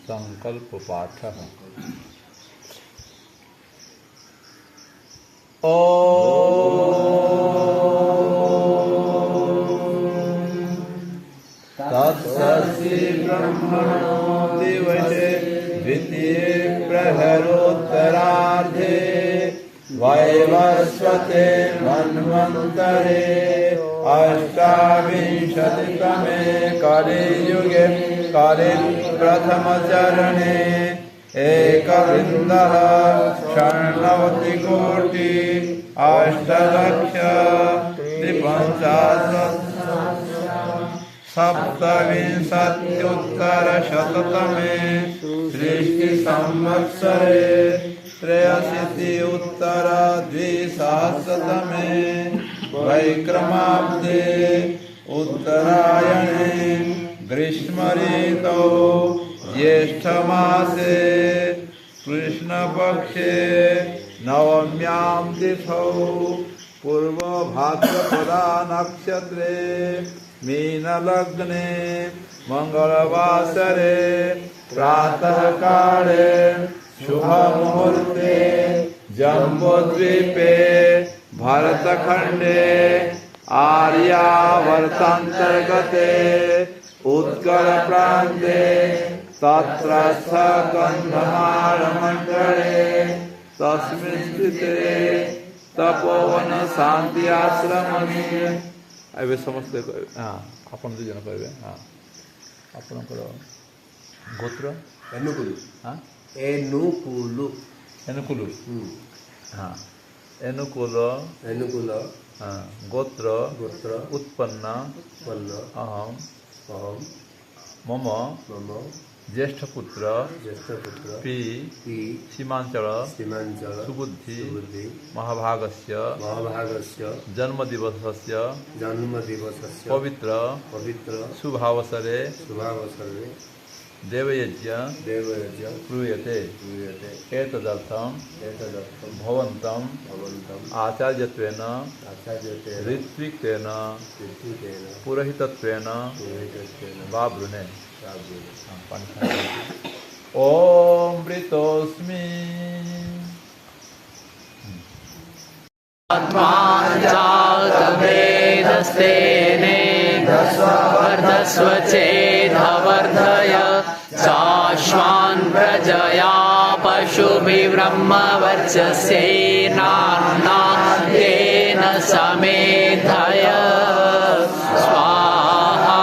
संकल्प पाठ। तत्सर्षि ब्रह्मणो दिवसे द्वितीये प्रहरोत्तरार्धे वैवस्वते मन्वन्तरे अष्टाविंशतितमे कलियुगे कलिप्रथमचरणे एकविंशः षण्णवतिकोटि अष्टलक्ष सप्तविंशत्युत्तरशततमे सृष्टिसंवत्सरे त्रयशीत्युत्तरद्विसहस्रतमे वैक्रमाब्दे उत्तरायणे ग्रीष्मऋतौ ज्येष्ठमासे कृष्णपक्षे नवम्यां तिथौ पूर्वभाद्रपदा नक्षत्रे मीनलग्ने मंगलवासरे प्रातः काले शुभमुहूर्ते जम्बूद्वीपे भरतखंडे आर्यावर्तांतर्गते उत्कल प्रान्ते तत्रस्थ गन्धमार्मण्डले तस्मिन् स्थिते तपोवन शांति आश्रमनि ଏବେ ସମସ୍ତେ ଆପଣ ଦୁଇ ଜଣ କହିବେ। ଆପଣଙ୍କର ଗୋତ୍ର ଏନୁକୁଲୁ। ଏନୁକୁଲୁ ଏନୁକୁଲ ଗୋତ୍ର ଉତ୍ପନ୍ନ ଅହଂ ମମ ज्येष्ठ पुत्र पी सीमांचल सुबुद्धि महाभागस्य जन्मदिवसस्य पवित्र शुभावसरे देवयज्ञ क्रियते। एतदर्थं भवन्तं आचार्यत्वेन ऋत्विक्तेन पुरोहितत्वेन बाब्रुने। ओम वृतोस्मि आत्माजातवेदस्तेने वर्धस्व चेदवर्धय चाश्वान् प्रजया पशुभिब्रह्मवर्चसेनान्नादेन समेधय स्वाहा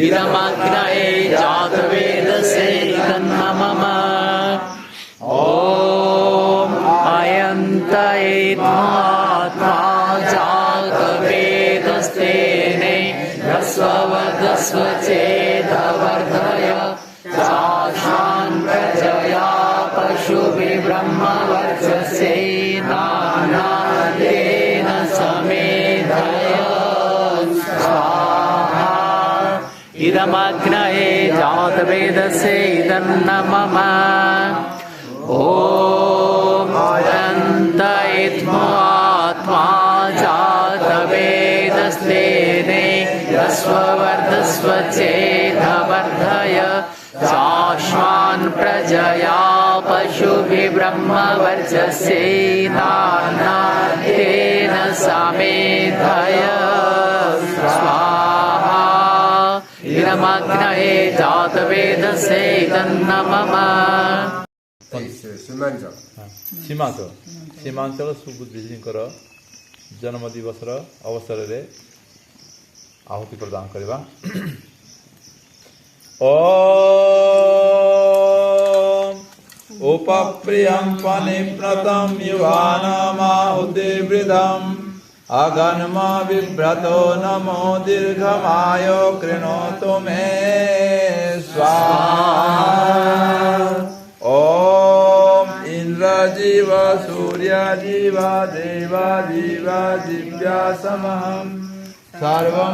इदमग्नये जातवेदसे तन्नमः। ॐ अयन्तयेत्मात्मा जातवेदस्तेने ह्रस्ववर्धस्व चेदवर्धय चाश्वान् प्रजया पशुभिब्रह्मवर्चसेनान्नादेन समेधय स्वाहा इदमग्नये जातवेदसे तन्नमः। ॐ अयन्तयेत्मात्मा जातवेदस्तेने ह्रस्ववर्धस्व चेदवर्धय चाश्वान् प्रजया पशुभिब्रह्मवर्चसेनान्नादेन समेधय स्वाहा इदमग्नये जातवेदसे तन्नमः। सीमांचल सुबुद्धिजीଙ୍କର जन्मदिवसर अवसर रे आहुति प्रदान करवा। ओम उपप्रियं पनिप्रतं युवानमाहुतिवृदम् अगन्मा बिभ्रतो नमो दीर्घमायो कृणोतु मे स्वाहा। ओम इंद्रजीव सूर्यजीव देवाजीवा दिव्या समहं सर्वमायुर्दिव्याशं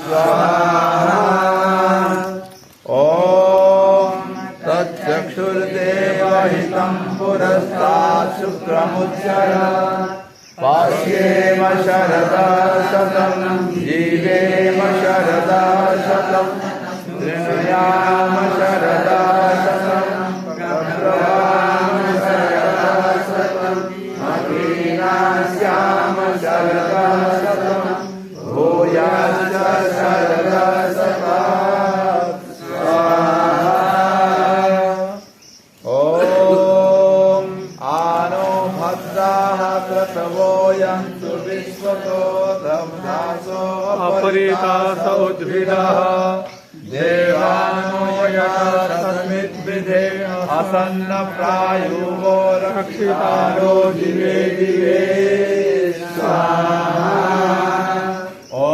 स्वाहा। ओम तच्चक्षुर्देवहितं पुरस्तात् शुक्रमुच्चर पास्येम शरदा शतं जीवेम शरदा शतं शृणुयाम शरदा शतम् प्रब्रवाम शरदा शतम् अभिनाश्याम शरदा शतम् भूयाश्च शरदा शतम् स्वाहा। ॐ आनो भद्राः क्रतवो यन्तु विश्वतो दम्नासो अपरितास उद्भिदः देवानो यशस्मिद्विधे असन्न प्रायुवो रक्षितारो दिवे दिवे स्वाहा। ॐ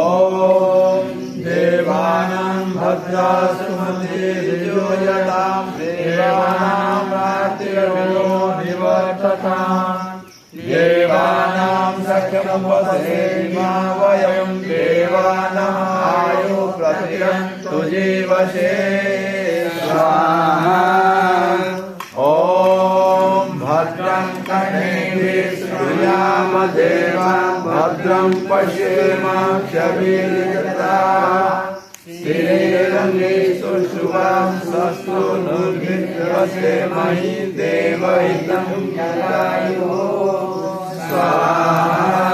देवानां भद्रा सुमतिर्योयतां देवानां रातिर्यो निवर्तताम् देवानां सख्यमुपसेमा वयं देवानां आयु प्रतिरन्तु जीवसे स्वाहा। ॐ भद्रं कर्णेभिः शृणुयाम देवां भद्रं पश्येमाक्षभिर्यजत्राः स्थिरैरङ्गैस्तु शुभां स्वस्तु निर्भिर्यसेमहि देवहितं यदायुः स्वाहा।